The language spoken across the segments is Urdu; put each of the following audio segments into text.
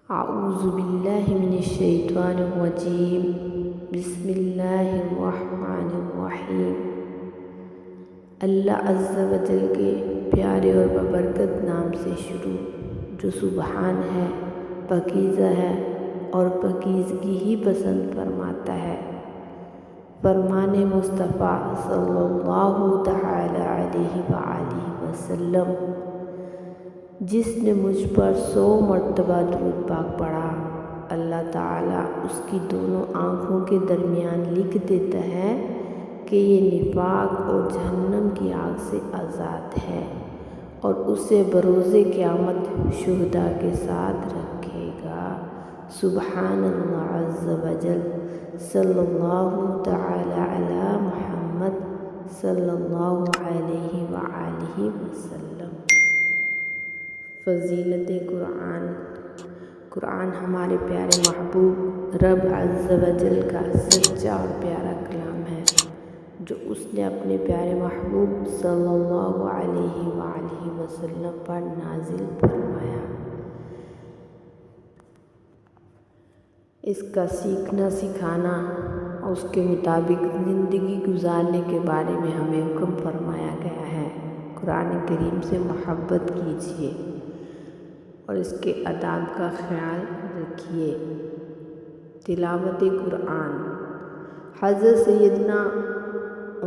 اعوذ باللہ من الشیطان الرجیم بسم اللہ الرحمن الرحیم۔ اللہ عز و جل کے پیارے اور ببرکت نام سے شروع، جو سبحان ہے، پاکیزہ ہے اور پاکیزگی ہی پسند فرماتا ہے۔ فرمان مصطفیٰ صلی اللہ تعالی علیہ وآلہ وسلم، جس نے مجھ پر 100 مرتبہ درود پاک پڑھا، اللہ تعالیٰ اس کی دونوں آنکھوں کے درمیان لکھ دیتا ہے کہ یہ نفاق اور جہنم کی آگ سے آزاد ہے، اور اسے بروز قیامت شہداء کے ساتھ رکھے گا۔ سبحان اللہ عز و جل، صلی اللہ تعالی علی محمد صلی اللہ علیہ وآلہ وسلم۔ فضیلت قرآن ہمارے پیارے محبوب رب عز و جل کا سچا اور پیارا کلام ہے، جو اس نے اپنے پیارے محبوب صلی اللہ علیہ وآلہ وسلم پر نازل فرمایا۔ اس کا سیکھنا، سکھانا اور اس کے مطابق زندگی گزارنے کے بارے میں ہمیں حکم فرمایا گیا ہے۔ قرآن کریم سے محبت کیجیے اور اس کے آداب کا خیال رکھیے۔ تلاوت قرآن۔ حضرت سیدنا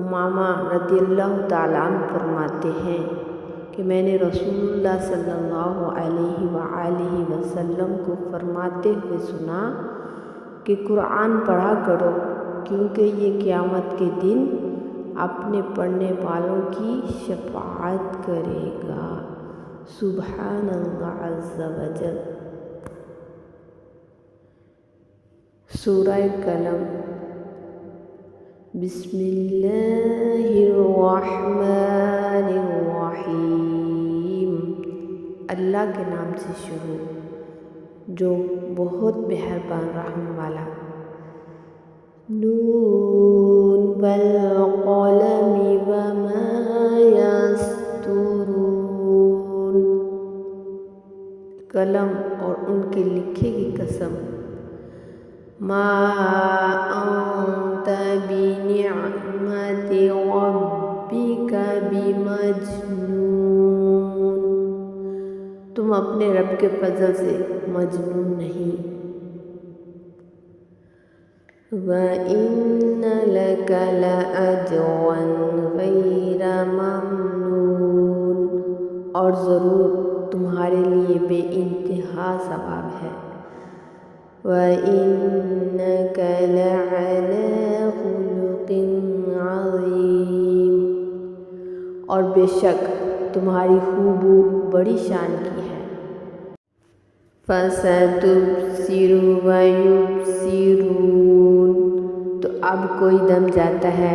امامہ رضی اللہ تعالیٰ عنہ فرماتے ہیں کہ میں نے رسول اللہ صلی اللہ علیہ وآلہ وسلم کو فرماتے ہوئے سنا کہ قرآن پڑھا کرو، کیونکہ یہ قیامت کے دن اپنے پڑھنے والوں کی شفاعت کرے گا۔ سبحان اللہ عز و جل۔ سورہ قلم۔ بسم اللہ الرحمن الرحیم۔ اللہ کے نام سے شروع، جو بہت مہربان رحم والا۔ نون والقلم وما یسطرون۔ قلم اور ان کے لکھے کی قسم۔ ما انت بنعمت ربک بمجنون۔ تم اپنے رب کے فضل سے مجنون نہیں۔ وَإِنَّ لَكَ لَأَجْرًا غَيْرَ مَمْنُونٍ، اور ضرور تمہارے لیے بے انتہا ثواب ہے۔ وَإِنَّكَ لَعَلَىٰ خُلُقٍ عَظِيمٍ، اور بے شک تمہاری خوبو بڑی شان کی ہے۔ فَسَتُبْصِرُ وَيُبْصِرُونَ، تو اب کوئی دم جاتا ہے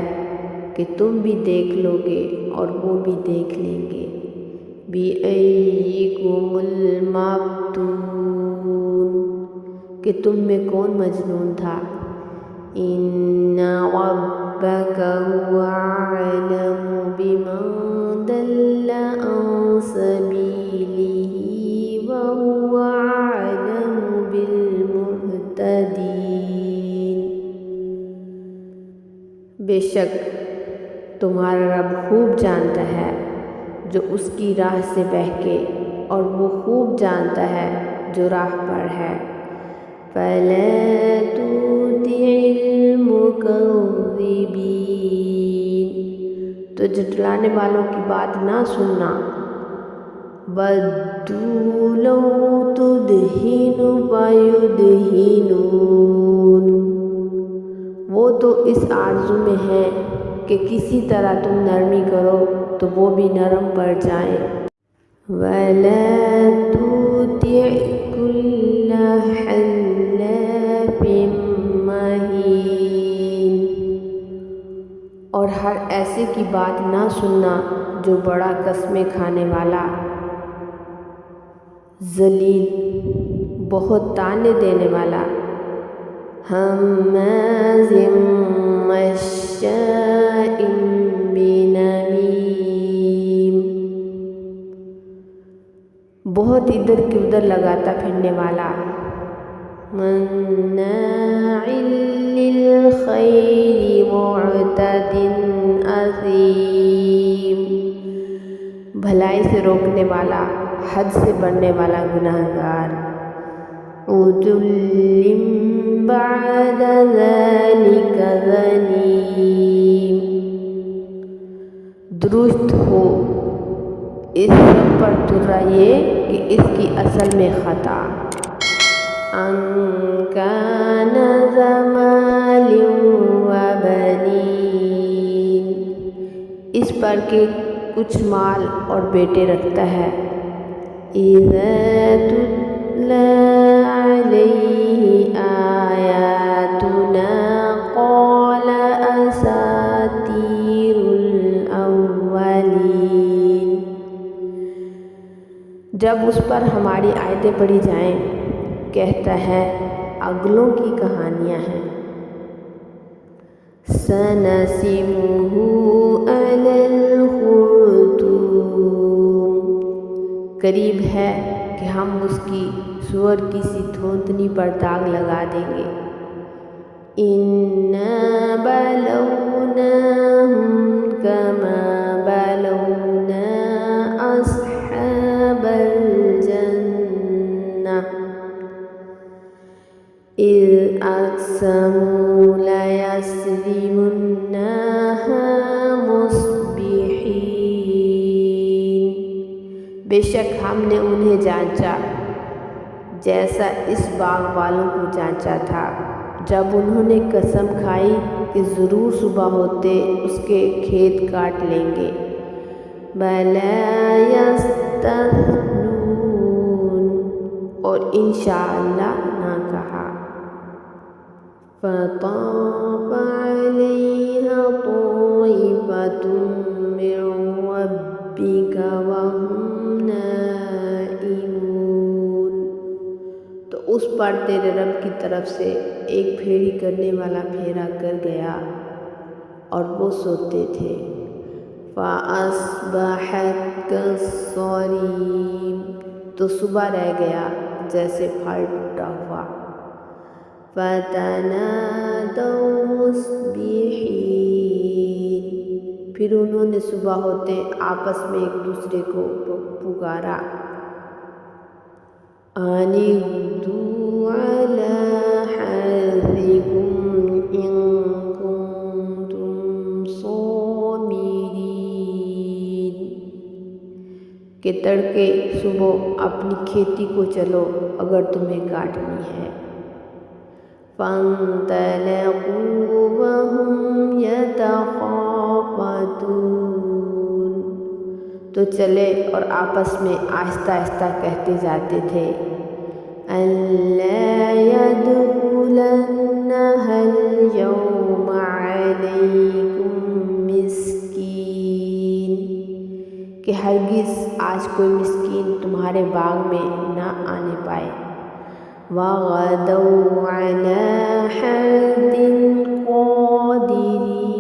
کہ تم بھی دیکھ لو گے اور وہ بھی دیکھ لیں گے۔ بِأَيِّكُمُ الْمَفْتُونُ، کہ تم میں کون مجنون تھا۔ إِنَّ رَبَّكَ هُوَ أَعْلَمُ بِمَن ضَلَّ عَن سَبِيلِهِ وَهُوَ أَعْلَمُ بِالْمُهْتَدِينَ۔ بے شک تمہارا رب خوب جانتا ہے جو اس کی راہ سے بہکے، اور وہ خوب جانتا ہے جو راہ پر ہے۔ فَلَا تُطِعِ الْمُكَذِّبِينَ، تو جھٹلانے والوں کی بات نہ سننا۔ وَدُّوا لَوْ تُدْہِنُ فَيُدْہِنُونَ، وہ تو اس آرزو میں ہیں کہ کسی طرح تم نرمی کرو تو وہ بھی نرم پڑ جائیں۔ وَلَا تُطِعْ كُلَّ حَلَّافٍ مَّهِینٍ، اور ہر ایسے کی بات نہ سننا جو بڑا قسمیں کھانے والا، ذلیل، بہت طعنے دینے والا، ہمازٍ مشاء بنمیم، بہت ادھر کی ادھر لگاتا پھرنے والا، مناع للخير معتد اثیم، بھلائی سے روکنے والا، حد سے بڑھنے والا گنہگار، عتل بعد ذلك زنیم، درست ہو اس سب پر ترا یہ کہ اس کی اصل میں خطا، ان کان ذا مال وبنین، اس پر کہ کچھ مال اور بیٹے رکھتا ہے، اذا تتلی علیہ آیاتنا قال اساطیر الاولین، جب اس پر ہماری آیتیں پڑھی جائیں کہتا ہے اگلوں کی کہانیاں ہیں۔ سنسمہ علی الخرطوم، قریب ہے کہ ہم اس کی سور کی سی تھوتنی پر داغ لگا دیں گے۔ انا بلوناہم کما بلونا اصحاب الجنہ اذ اقسموا لیصرمنہا مصبحین، بے شک ہم نے انہیں جانچا جیسا اس باغ والوں کو جانچا تھا جب انہوں نے قسم کھائی کہ ضرور صبح ہوتے اس کے کھیت کاٹ لیں گے۔ بَلَا یستثنون، اور انشاءاللہ نہ کہا۔ فَطَافَ عَلَيْهَا طَائِفَةٌ مِّن رَّبِّكَ وَهُمْ نَائِمُونَ، تو اس پر تیرے رب کی طرف سے ایک پھیری کرنے والا پھیرا کر گیا اور وہ سوتے تھے۔ فَأَصْبَحَتْ كَالصَّرِيمِ، تو صبح رہ گیا جیسے پھل ٹوٹا ہوا۔ فَتَنَادَوْا مُصْبِحِينَ، پھر انہوں نے صبح ہوتے آپس میں ایک دوسرے کو پکارا، أَنِ اغْدُوا عَلَىٰ حَرْثِكُمْ إِن كُنتُمْ صَارِمِينَ، کہ تڑکے صبح اپنی کھیتی کو چلو اگر تمہیں کاٹنی ہے۔ فَانطَلَقُوا وَهُمْ يَتَخَافَتُونَ، تو چلے اور آپس میں آہستہ آہستہ کہتے جاتے تھے، أَلَّا يَدْخُلَنَّهَا الْيَوْمَ عَلَيْكُمْ مِسْكِينٌ، کہ ہرگز آج کوئی مسکین تمہارے باغ میں نہ آنے پائے۔ وَغَدَوْا عَلَىٰ حَرْدٍ قَادِرِينَ،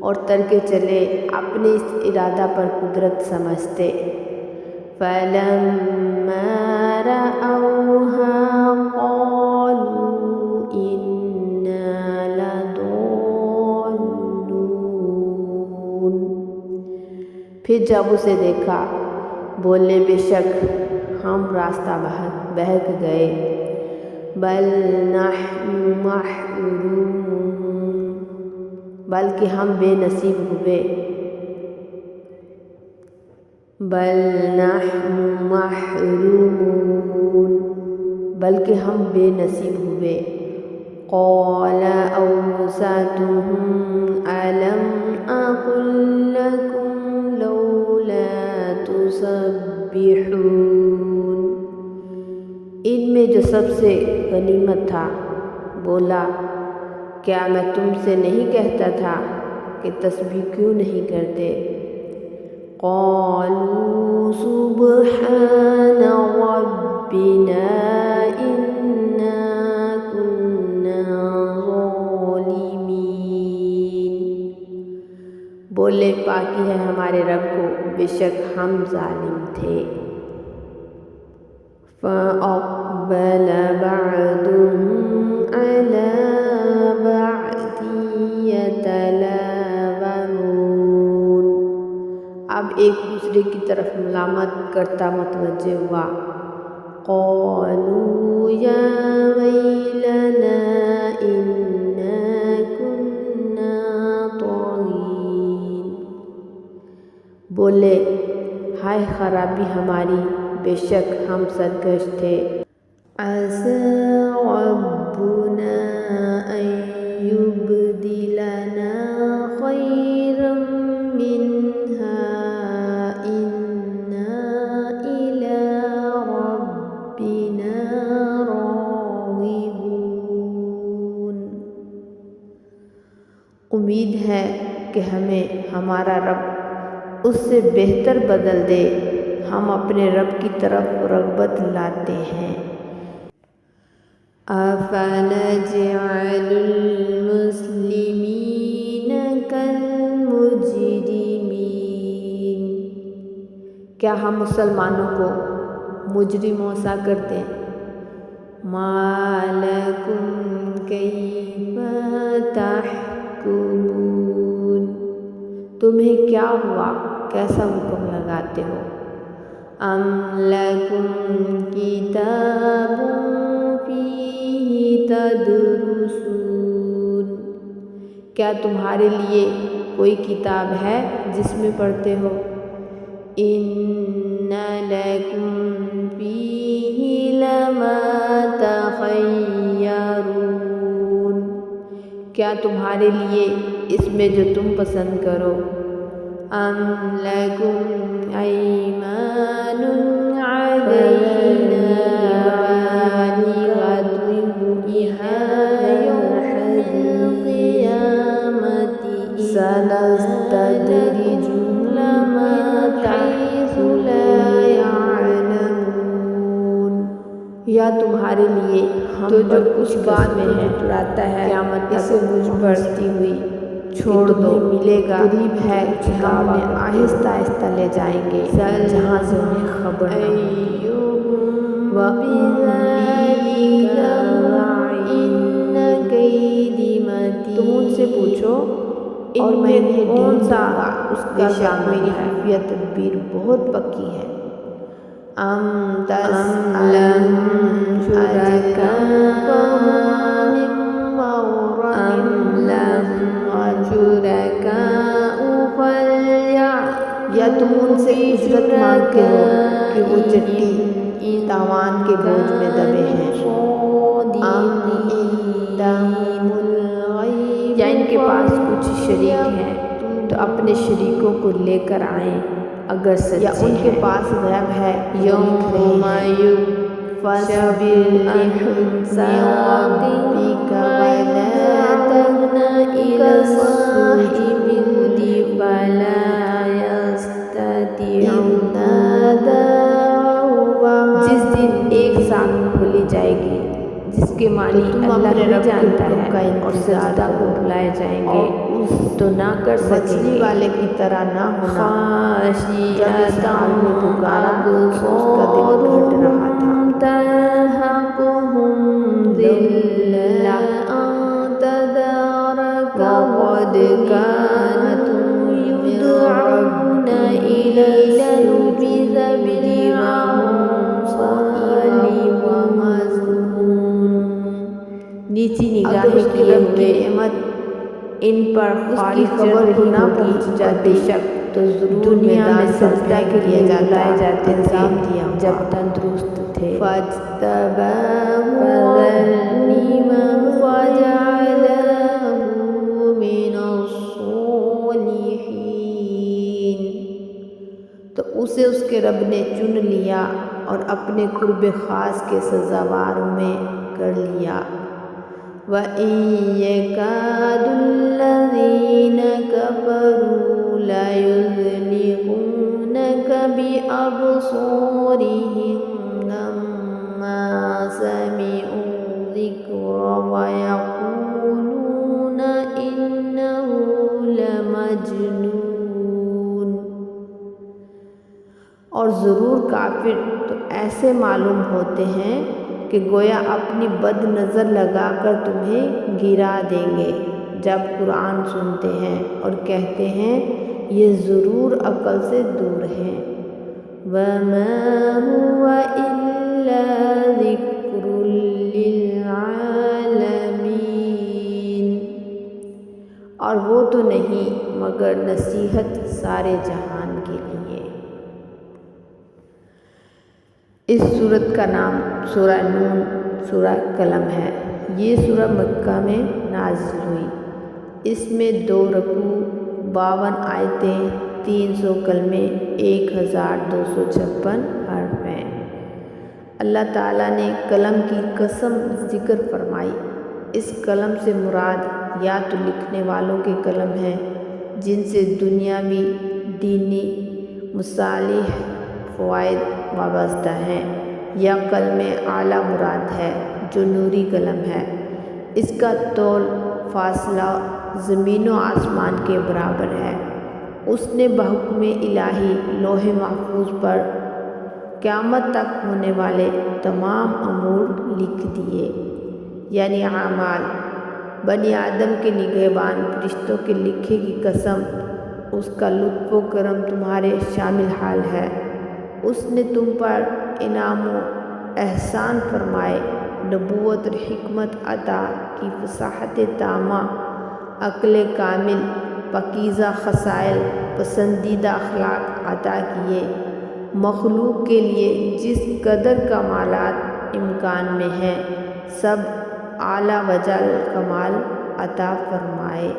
اور ترکے چلے اپنے اس ارادہ پر قدرت سمجھتے۔ فَلَمَّا رَأَوْهَا قَالُوا إِنَّا لَضَالُّونَ، پھر جب اسے دیکھا بولے بے شک ہم راستہ بہک گئے۔ بَلْ نَحْنُ مَحْرُومُونَ، بلکہ ہم بے نصیب ہوئے۔ بَلْ نَحْنُ مَحْرُومُونَ، بلکہ ہم بے نصیب ہوئے۔ قَالَ أَوْسَطُهُمْ أَلَمْ أَقُل لَّكُمْ لَوْلَا تُسَبِّحُونَ، ان میں جو سب سے غنیمت تھا بولا، کیا میں تم سے نہیں کہتا تھا کہ تسبیح کیوں نہیں کرتے؟ قالوا سبحان ربنا إنا كنا ظالمين، بولے پاکی ہے ہمارے رب کو، بے شک ہم ظالم تھے۔ فَأَقْبَلَ أقبل بعضهم على بعض يتلاومون. اب ایک دوسرے کی طرف ملامت کرتا متوجہ ہوا. قالوا یا ویلنا انا كنا طاغین. بولے ہائے خرابی ہماری، بے شک ہم سرکش تھے. عسى ربنا أن يبدلنا خيرا منها إنا إلى ربنا راغبون. امید ہے کہ ہمیں ہمارا رب اس سے بہتر بدل دے، ہم اپنے رب کی طرف رغبت لاتے ہیں. أَفَنَجْعَلُ الْمُسْلِمِينَ كَالْمُجْرِمِينَ. کیا ہم مسلمانوں کو مجرموں سا کر دیں؟ مَا لَكُمْ كَيْفَ تَحْكُمُونَ. تمہیں کیا ہوا، کیسا حکم لگاتے ہو؟ أَمْ لَكُمْ كِتَابٌ فِيهِ تَدْرُسُونَ. کیا تمہارے لیے کوئی کتاب ہے جس میں پڑھتے ہو؟ إِنَّ لَكُمْ فِيهِ لَمَا تَخَيَّرُونَ. کیا تمہارے لیے اس میں جو تم پسند کرو؟ أَمْ لَكُمْ أَيْمَانٌ عَلَيْنَا بَالِغَةٌ إِلَى يَوْمِ الْقِيَامَةِ سَنَسْتَدْرِجُهُم مِّنْ حَيْثُ لَا يَعْلَمُونَ. یا تمہارے لیے ہم جو کچھ بات میں ٹھٹراتا ہے قیامت تک مجھ بڑھتی ہوئی چھوڑ دو، ملے گا. قریب ہے کہ ہم انہیں آہستہ آہستہ لے جائیں گے جہاں سے انہیں خبر نہ ہو. تم ان سے پوچھو اور میں انہیں کون سا اس کا شک میری خفیہ تدبیر بہت پکی ہے. أَمْ لَهُمْ شُرَكَاءُ یا تم ان سے اجرت مانگتے ہو کہ وہ چٹی تاوان کے بوجھ میں دبے ہیں. یا ان کے پاس کچھ شریک ہیں تو اپنے شریکوں کو لے کر آئیں اگر سچے یا ان کے پاس غیب ہے. یوم يُفَصِّلُ رَبِّكَ وَلَا تَغْنَى إِلَى الصُّدُورِ فَلَا يَسْتَطِيعُونَ. جس دن ایک ساتھ کھولی جائے گی جس کے معنی اللہ ہی جانتا ہے اور سجدہ کو بلائے جائیں گے تو نہ کر سکیں والے کی طرح نہ ہونا. جب اس حال میں پکارا تو اس کا دل گھٹ رہا تھا. تَرْهَقُهُمْ ذِلَّةٌ وَقَدْ كَانُوا يُدْعَوْنَ إِلَى السُّجُودِ وَهُمْ صَالِمُونَ. نیچی نگاہی کیے ہوئے نعمت ان پر خارج خبر کو نہ پہنچ جاتی تو ضرور دنیا میں سجدہ کے لیے لائے جاتے تھے جب تندرست تھے. فَاجْتَبَاهُ وَجَعَلَهُ مِنَ الصَّالِحِينَ. تو اسے اس کے رب نے چن لیا اور اپنے قرب خاص کے سزاواروں میں کر لیا. وَإِن يَكَادُ الَّذِينَ كَفَرُوا لَيُزْلِقُونَكَ بِأَبْصَارِهِمْ لَمَّا سَمِعُوا الذِّكْرَ وَيَقُولُونَ إِنَّهُ لَمَجْنُونٌ. اور ضرور کافر تو ایسے معلوم ہوتے ہیں کہ گویا اپنی بد نظر لگا کر تمہیں گرا دیں گے جب قرآن سنتے ہیں اور کہتے ہیں یہ ضرور عقل سے دور ہیں۔ وَمَا هُوَ إِلَّا ذِكْرٌ لِّلْعَالَمِينَ، اور وہ تو نہیں مگر نصیحت سارے جہان کے لیے۔ اس سورت کا نام سورہ نون سورہ قلم ہے۔ یہ سورہ مکہ میں نازل ہوئی۔ اس میں 2 رکوع، 52 آیتیں، 300 کلمے، 1256 حرف ہیں۔ اللہ تعالیٰ نے قلم کی قسم ذکر فرمائی۔ اس قلم سے مراد یا تو لکھنے والوں کے قلم ہیں جن سے دنیاوی دینی مصالح فوائد وابستہ ہیں، یا قلم اعلیٰ مراد ہے جو نوری قلم ہے۔ اس کا طول فاصلہ زمین و آسمان کے برابر ہے۔ اس نے بحکم الہی لوح محفوظ پر قیامت تک ہونے والے تمام امور لکھ دیے، یعنی اعمال۔ بنی آدم کے نگہبان فرشتوں کے لکھے کی قسم، اس کا لطف و کرم تمہارے شامل حال ہے۔ اس نے تم پر انعام و احسان فرمائے، نبوت اور حکمت عطا کی، فصاحت تامہ، عقل کامل، پاکیزہ خصائل، پسندیدہ اخلاق عطا کیے۔ مخلوق کے لیے جس قدر کمالات امکان میں ہیں سب اعلیٰ وجہ کمال عطا فرمائے۔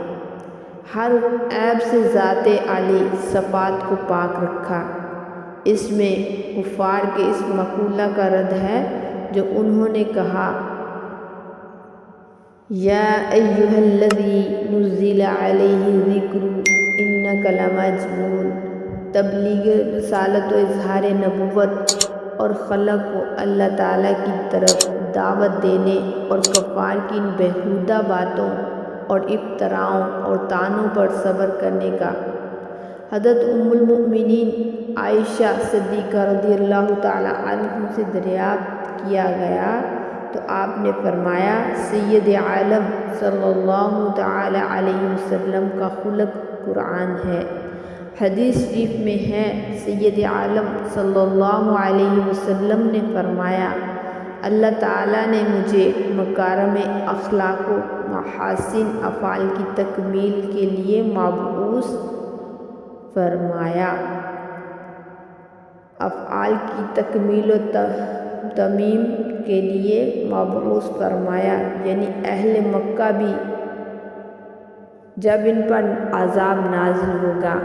ہر عیب سے ذات عالی صفات کو پاک رکھا۔ اس میں کفار کے اس مقولہ کا رد ہے جو انہوں نے کہا یا ایھا الذی نزل علیہ الذکر انک لمجنون۔ تبلیغ رسالت و اظہار نبوت اور خلق کو اللہ تعالیٰ کی طرف دعوت دینے اور کفار کی ان بیہودہ باتوں اور افتراؤں اور طعنوں پر صبر کرنے کا۔ حضرت ام المؤمنین عائشہ صدیقہ رضی اللہ تعالیٰ عنہ سے دریافت کیا گیا تو آپ نے فرمایا سید عالم صلی اللہ تعالیٰ علیہ وسلم کا خلق قرآن ہے۔ حدیث شریف میں ہے سید عالم صلی اللہ علیہ وسلم نے فرمایا اللہ تعالیٰ نے مجھے مکارم اخلاق و محاسن افعال کی تکمیل کے لیے مبعوث فرمایا۔ افعال کی تکمیل و تمیم کے لیے مبعوث فرمایا، یعنی اہل مکہ بھی جب ان پر عذاب نازل ہوگا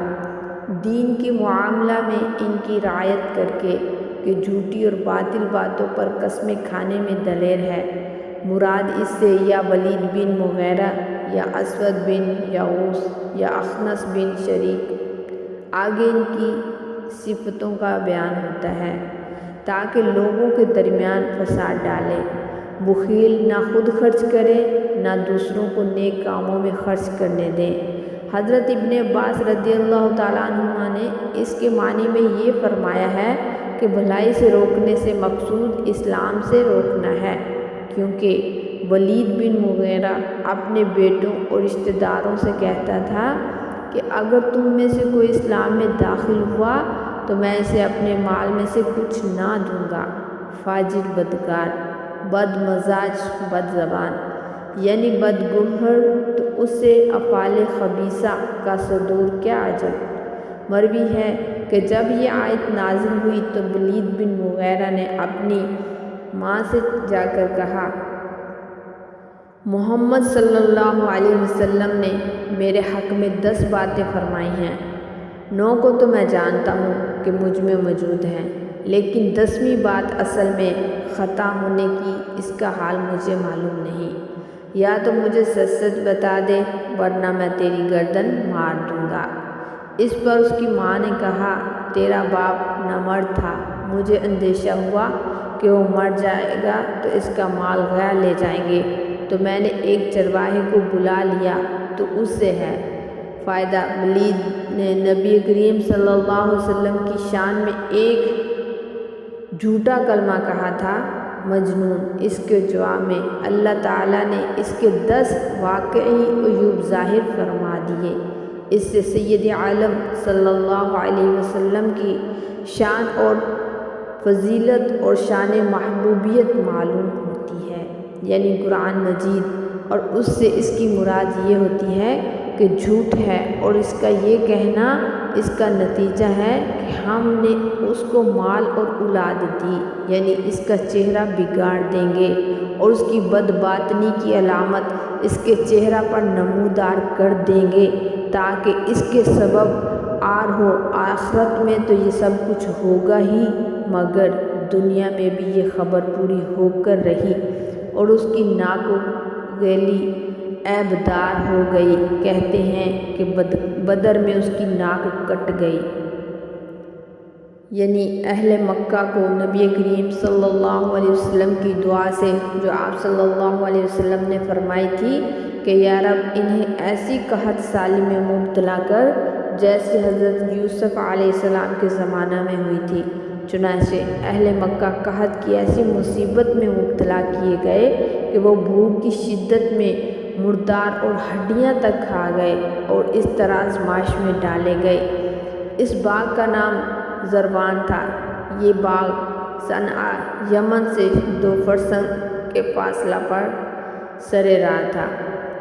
دین کے معاملہ میں ان کی رعایت کر کے کہ جھوٹی اور باطل باتوں پر قسمیں کھانے میں دلیر ہے۔ مراد اس سے یا ولید بن مغیرہ یا اسود بن یغوث یا اخنس بن شریک آگے ان کی صفتوں کا بیان ہوتا ہے تاکہ لوگوں کے درمیان فساد ڈالے۔ بخیل نہ خود خرچ کرے نہ دوسروں کو نیک کاموں میں خرچ کرنے دیں۔ حضرت ابن عباس رضی اللہ تعالیٰ عنہ نے اس کے معنی میں یہ فرمایا ہے کہ بھلائی سے روکنے سے مقصود اسلام سے روکنا ہے، کیونکہ ولید بن مغیرہ اپنے بیٹوں اور رشتہ داروں سے کہتا تھا کہ اگر تم میں سے کوئی اسلام میں داخل ہوا تو میں اسے اپنے مال میں سے کچھ نہ دوں گا۔ فاجر، بدکار، بد مزاج، بد زبان یعنی بدگوہر، تو اس سے افعال خبیثہ کا صدور کیا عجب۔ مروی ہے کہ جب یہ آیت نازل ہوئی تو ولید بن مغیرہ نے اپنی ماں سے جا کر کہا محمد صلی اللہ علیہ وسلم نے میرے حق میں 10 باتیں فرمائی ہیں، 9 کو تو میں جانتا ہوں کہ مجھ میں موجود ہیں، لیکن 10ویں بات اصل میں خطا ہونے کی، اس کا حال مجھے معلوم نہیں، یا تو مجھے سچ سچ بتا دے ورنہ میں تیری گردن مار دوں گا۔ اس پر اس کی ماں نے کہا تیرا باپ نامرد تھا، مجھے اندیشہ ہوا کہ وہ مر جائے گا تو اس کا مال غیر لے جائیں گے، تو میں نے ایک چرواہے کو بلا لیا تو اس سے ہے فائدہ۔ ولید نے نبی کریم صلی اللہ علیہ وسلم کی شان میں ایک جھوٹا کلمہ کہا تھا مجنون۔ اس کے جواب میں اللہ تعالیٰ نے اس کے 10 واقعی عیوب ظاہر فرما دیے۔ اس سے سید عالم صلی اللہ علیہ وسلم کی شان اور فضیلت اور شان محبوبیت معلوم ہوتی ہے، یعنی قرآن مجید، اور اس سے اس کی مراد یہ ہوتی ہے کہ جھوٹ ہے، اور اس کا یہ کہنا اس کا نتیجہ ہے کہ ہم نے اس کو مال اور اولاد دی، یعنی اس کا چہرہ بگاڑ دیں گے اور اس کی بدباطنی کی علامت اس کے چہرہ پر نمودار کر دیں گے تاکہ اس کے سبب عار ہو۔ آخرت میں تو یہ سب کچھ ہوگا ہی، مگر دنیا میں بھی یہ خبر پوری ہو کر رہی اور اس کی ناک و گیلی عیب دار ہو گئی۔ کہتے ہیں کہ بدر میں اس کی ناک کٹ گئی۔ یعنی اہل مکہ کو نبی کریم صلی اللہ علیہ وسلم کی دعا سے، جو آپ صلی اللہ علیہ وسلم نے فرمائی تھی کہ یا رب انہیں ایسی قحط سالی میں مبتلا کر جیسے حضرت یوسف علیہ السلام کے زمانہ میں ہوئی تھی۔ چنانچہ اہل مکہ قحط کی ایسی مصیبت میں مبتلا کیے گئے کہ وہ بھوک کی شدت میں مردار اور ہڈیاں تک کھا گئے اور اس طرح آزمائش میں ڈالے گئے۔ اس باغ کا نام زروان تھا۔ یہ باغ صنعا یمن سے 2 فرسنگ کے فاصلہ پر سرے راہ تھا۔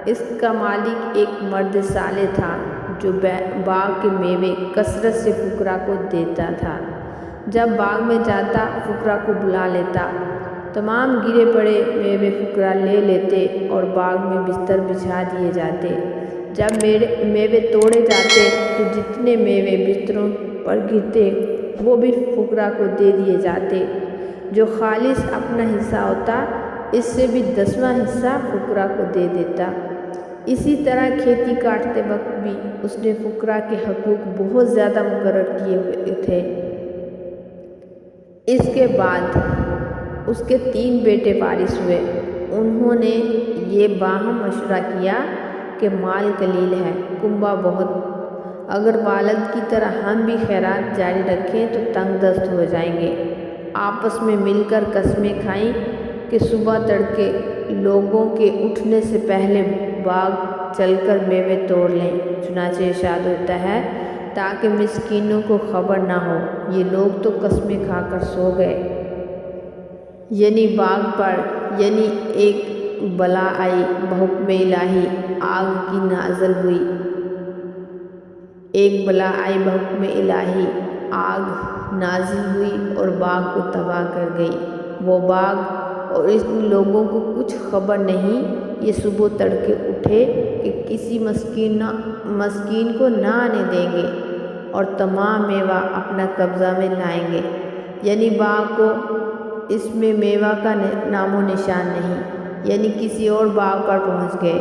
اس کا مالک ایک مرد صالح تھا جو باغ کے میوے کثرت سے فقراء کو دیتا تھا۔ جب باغ میں جاتا فقراء کو بلا لیتا، تمام گرے پڑے میوے فقراء لے لیتے اور باغ میں بستر بچھا دیے جاتے۔ جب میوے توڑے جاتے تو جتنے میوے بستروں پر گرتے وہ بھی فقراء کو دے دیے جاتے۔ جو خالص اپنا حصہ ہوتا اس سے بھی 10واں حصہ فقراء کو دے دیتا۔ اسی طرح کھیتی کاٹتے وقت بھی اس نے فقراء کے حقوق بہت زیادہ مقرر کیے ہوئے تھے۔ اس کے بعد اس کے 3 بیٹے وارث ہوئے۔ انہوں نے یہ باہم مشورہ کیا کہ مال قلیل ہے، کنبہ بہت، اگر والد کی طرح ہم بھی خیرات جاری رکھیں تو تنگ دست ہو جائیں گے۔ آپس میں مل کر قسمیں کھائیں کہ صبح تڑکے لوگوں کے اٹھنے سے پہلے باغ چل کر میوے توڑ لیں۔ چنانچہ ارشاد ہوتا ہے تاکہ مسکینوں کو خبر نہ ہو، یہ لوگ تو قسمیں کھا کر سو گئے۔ یعنی باغ پر ایک بلا آئی بحکم الہی، آگ کی نازل ہوئی۔ ایک بلا آئی بحکم الہی، آگ نازل ہوئی اور باغ کو تباہ کر گئی۔ وہ باغ اور ان لوگوں کو کچھ خبر نہیں، یہ صبح تڑکے اٹھے کہ کسی مسکین کو نہ آنے دیں گے اور تمام میوہ اپنا قبضہ میں لائیں گے۔ یعنی باغ کو اس میں میوہ کا نام و نشان نہیں، یعنی کسی اور باغ پر پہنچ گئے۔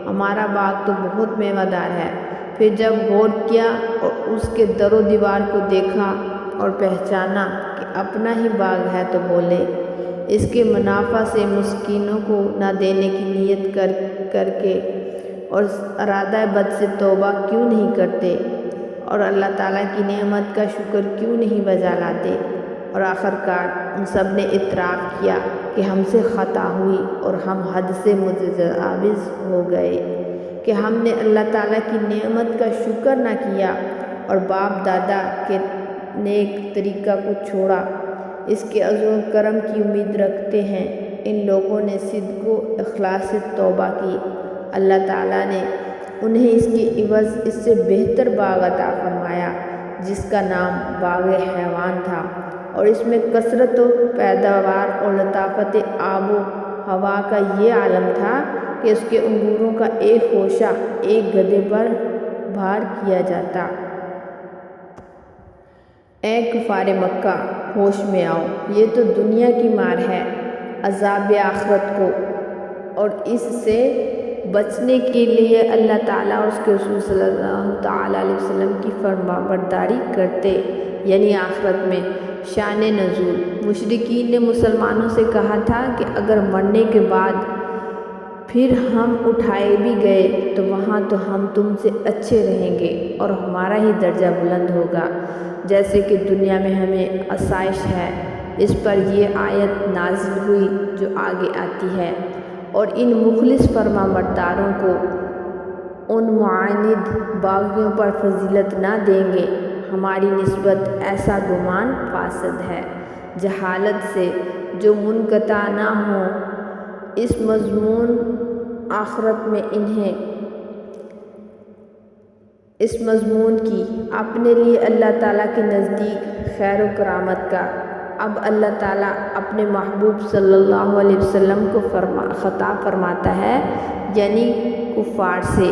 ہمارا باغ تو بہت میوہ دار ہے۔ پھر جب غور کیا اور اس کے در و دیوار کو دیکھا اور پہچانا کہ اپنا ہی باغ ہے تو بولے، اس کے منافع سے مسکینوں کو نہ دینے کی نیت کر کے اور ارادہ بد سے توبہ کیوں نہیں کرتے اور اللہ تعالیٰ کی نعمت کا شکر کیوں نہیں بجا لاتے؟ اور آخرکار ان سب نے اعتراف کیا کہ ہم سے خطا ہوئی اور ہم حد سے متجاوز ہو گئے کہ ہم نے اللہ تعالیٰ کی نعمت کا شکر نہ کیا اور باپ دادا کے نیک طریقہ کو چھوڑا۔ اس کے عفو و کرم کی امید رکھتے ہیں۔ ان لوگوں نے صدق و اخلاص سے توبہ کی، اللہ تعالیٰ نے انہیں اس کی عوض اس سے بہتر باغ عطا فرمایا جس کا نام باغ حیوان تھا، اور اس میں کثرت و پیداوار اور لطافت آب و ہوا کا یہ عالم تھا کہ اس کے انگوروں کا ایک خوشہ ایک گدھے پر بھار کیا جاتا۔ اے کفار مکہ، ہوش میں آؤ، یہ تو دنیا کی مار ہے، عذاب آخرت کو اور اس سے بچنے کے لیے اللہ تعالیٰ اور اس کے رسول صلی اللہ تعالیٰ علیہ وسلم کی فرمانبرداری کرتے، یعنی آخرت میں شان نزول۔ مشرکین نے مسلمانوں سے کہا تھا کہ اگر مرنے کے بعد پھر ہم اٹھائے بھی گئے تو وہاں تو ہم تم سے اچھے رہیں گے اور ہمارا ہی درجہ بلند ہوگا، جیسے کہ دنیا میں ہمیں آسائش ہے۔ اس پر یہ آیت نازل ہوئی جو آگے آتی ہے، اور ان مخلص فرما برداروں کو ان معاند باغیوں پر فضیلت نہ دیں گے۔ ہماری نسبت ایسا گمان فاسد ہے۔ جہالت سے جو منقطع نہ ہوں، اس مضمون آخرت میں انہیں اس مضمون کی اپنے لیے اللہ تعالیٰ کے نزدیک خیر و کرامت کا۔ اب اللہ تعالیٰ اپنے محبوب صلی اللہ علیہ وسلم کو خطاب فرماتا ہے، یعنی کفار سے،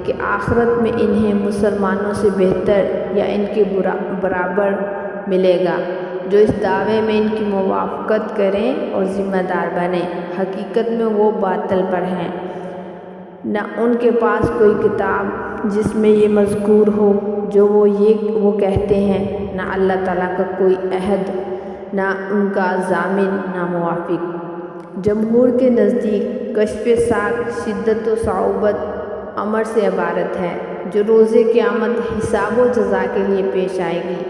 کہ آخرت میں انہیں مسلمانوں سے بہتر یا ان کے برابر ملے گا جو اس دعوے میں ان کی موافقت کریں اور ذمہ دار بنیں۔ حقیقت میں وہ باطل پر ہیں، نہ ان کے پاس کوئی کتاب جس میں یہ مذکور ہو جو وہ کہتے ہیں، نہ اللہ تعالیٰ کا کوئی عہد، نہ ان کا ضامن، نہ موافق۔ جمہور کے نزدیک کشف ساق شدت و صعوبت امر سے عبارت ہے جو روز قیامت حساب و جزا کے لیے پیش آئے گی۔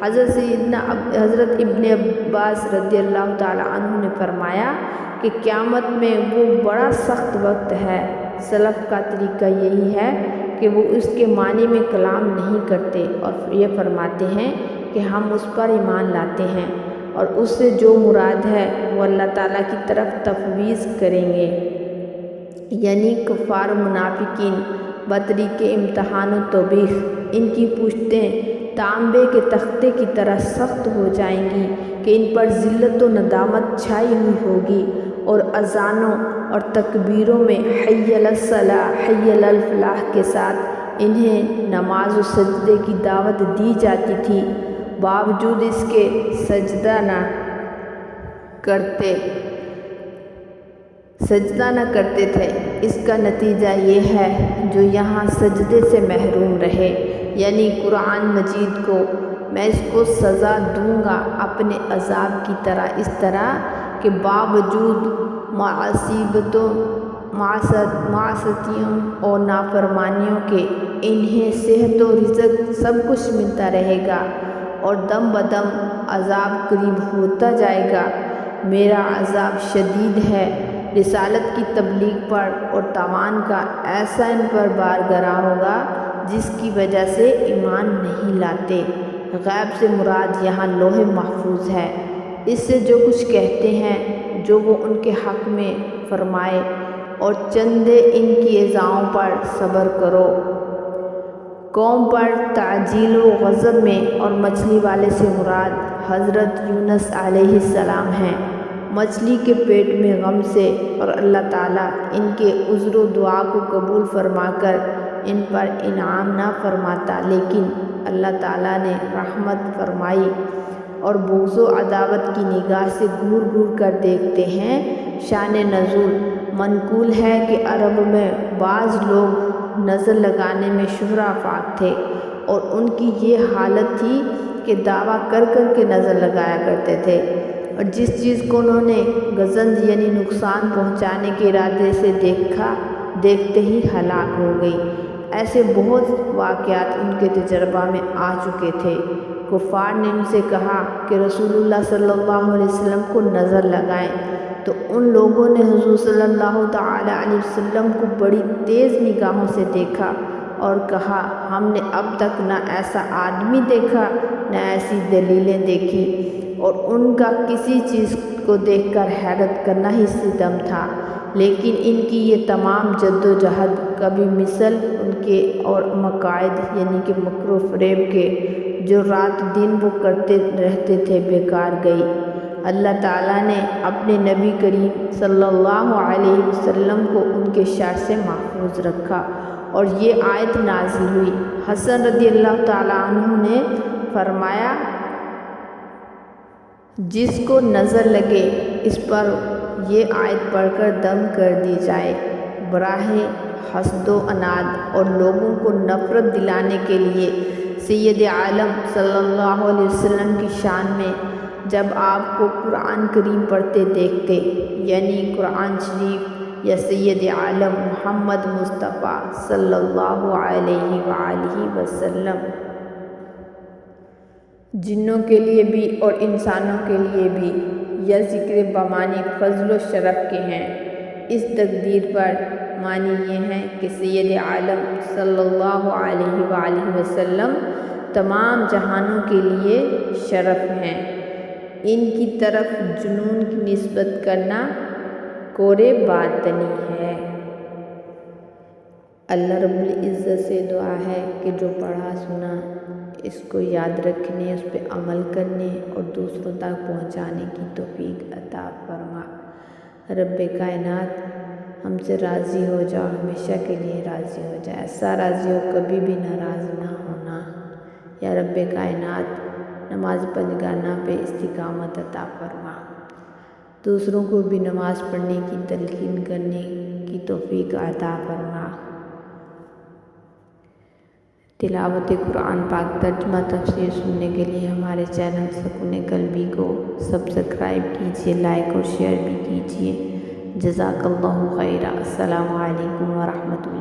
حضرت ابن عباس رضی اللہ تعالیٰ عنہ نے فرمایا کہ قیامت میں وہ بڑا سخت وقت ہے۔ سلف کا طریقہ یہی ہے کہ وہ اس کے معنی میں کلام نہیں کرتے اور یہ فرماتے ہیں کہ ہم اس پر ایمان لاتے ہیں اور اس سے جو مراد ہے وہ اللہ تعالیٰ کی طرف تفویض کریں گے، یعنی کفار و منافقین بطریق امتحان و توبیخ ان کی پشتیں تانبے کے تختے کی طرح سخت ہو جائیں گی کہ ان پر ذلت و ندامت چھائی ہوئی ہوگی، اور اذانوں اور تکبیروں میں حی علی الصلاۃ حی علی الفلاح کے ساتھ انہیں نماز و سجدے کی دعوت دی جاتی تھی، باوجود اس کے سجدہ نہ کرتے تھے۔ اس کا نتیجہ یہ ہے جو یہاں سجدے سے محروم رہے، یعنی قرآن مجید کو، میں اس کو سزا دوں گا اپنے عذاب کی طرح، اس طرح کہ باوجود معصیتوں اور نافرمانیوں کے انہیں صحت و رزق سب کچھ ملتا رہے گا، اور دم بدم عذاب قریب ہوتا جائے گا۔ میرا عذاب شدید ہے۔ رسالت کی تبلیغ پر اور تاوان کا ایسا ان پر بار گرا ہوگا جس کی وجہ سے ایمان نہیں لاتے۔ غیب سے مراد یہاں لوح محفوظ ہے۔ اس سے جو کچھ کہتے ہیں جو وہ ان کے حق میں فرمائے، اور چندے ان کی ایذاؤں پر صبر کرو۔ قوم پر تعجیل و غضب میں اور مچھلی والے سے مراد حضرت یونس علیہ السلام ہیں۔ مچھلی کے پیٹ میں غم سے، اور اللہ تعالیٰ ان کے عذر و دعا کو قبول فرما کر ان پر انعام نہ فرماتا، لیکن اللہ تعالیٰ نے رحمت فرمائی اور بغض و عداوت کی نگاہ سے گھور گھور کر دیکھتے ہیں۔ شان نزول منقول ہے کہ عرب میں بعض لوگ نظر لگانے میں شہرا فاق تھے، اور ان کی یہ حالت تھی کہ دعویٰ کر کر کے نظر لگایا کرتے تھے، اور جس چیز کو انہوں نے گزند یعنی نقصان پہنچانے کے ارادے سے دیکھتے ہی ہلاک ہو گئی۔ ایسے بہت واقعات ان کے تجربہ میں آ چکے تھے۔ کفار نے ان سے کہا کہ رسول اللہ صلی اللہ علیہ وسلم کو نظر لگائیں، تو ان لوگوں نے حضور صلی اللہ تعالی علیہ وسلم کو بڑی تیز نگاہوں سے دیکھا اور کہا، ہم نے اب تک نہ ایسا آدمی دیکھا نہ ایسی دلیلیں دیکھی، اور ان کا کسی چیز کو دیکھ کر حیرت کرنا ہی ستم تھا۔ لیکن ان کی یہ تمام جد و جہد کبھی مثل ان کے اور مقاعد یعنی کہ مکر و فریب کے جو رات دن وہ کرتے رہتے تھے بیکار گئی۔ اللہ تعالیٰ نے اپنے نبی کریم صلی اللہ علیہ وسلم کو ان کے شر سے محفوظ رکھا اور یہ آیت نازل ہوئی۔ حسن رضی اللہ تعالیٰ عنہ نے فرمایا، جس کو نظر لگے اس پر یہ آیت پڑھ کر دم کر دی جائے۔ براہ حسد و عناد اور لوگوں کو نفرت دلانے کے لیے سید عالم صلی اللہ علیہ وسلم کی شان میں جب آپ کو قرآن کریم پڑھتے دیکھتے، یعنی قرآن شریف یا سید عالم محمد مصطفیٰ صلی اللہ علیہ وآلہ وسلم جنوں کے لیے بھی اور انسانوں کے لیے بھی یہ ذکر بمانی فضل و شرف کے ہیں۔ اس تقدیر پر معنی یہ ہیں کہ سید عالم صلی اللہ علیہ وآلہ وسلم تمام جہانوں کے لیے شرف ہیں۔ ان کی طرف جنون کی نسبت کرنا کورے باطنی ہے۔ اللہ رب العزت سے دعا ہے کہ جو پڑھا سنا اس کو یاد رکھنے، اس پہ عمل کرنے اور دوسروں تک پہنچانے کی توفیق عطا فرما۔ رب کائنات ہم سے راضی ہو جا، ہمیشہ کے لیے راضی ہو جائے، ایسا راضی ہو کبھی بھی ناراض نہ ہونا۔ یا رب کائنات نماز پنجگانہ پہ استقامت عطا فرما، دوسروں کو بھی نماز پڑھنے کی تلقین کرنے کی توفیق عطا فرما۔ تلاوت قرآن پاک ترجمہ تفسیر سننے کے لیے ہمارے چینل سکون قلبی کو سبسکرائب کیجیے، لائک اور شیئر بھی کیجیے۔ جزاک اللہ خیرہ۔ السلام علیکم ورحمۃ اللہ۔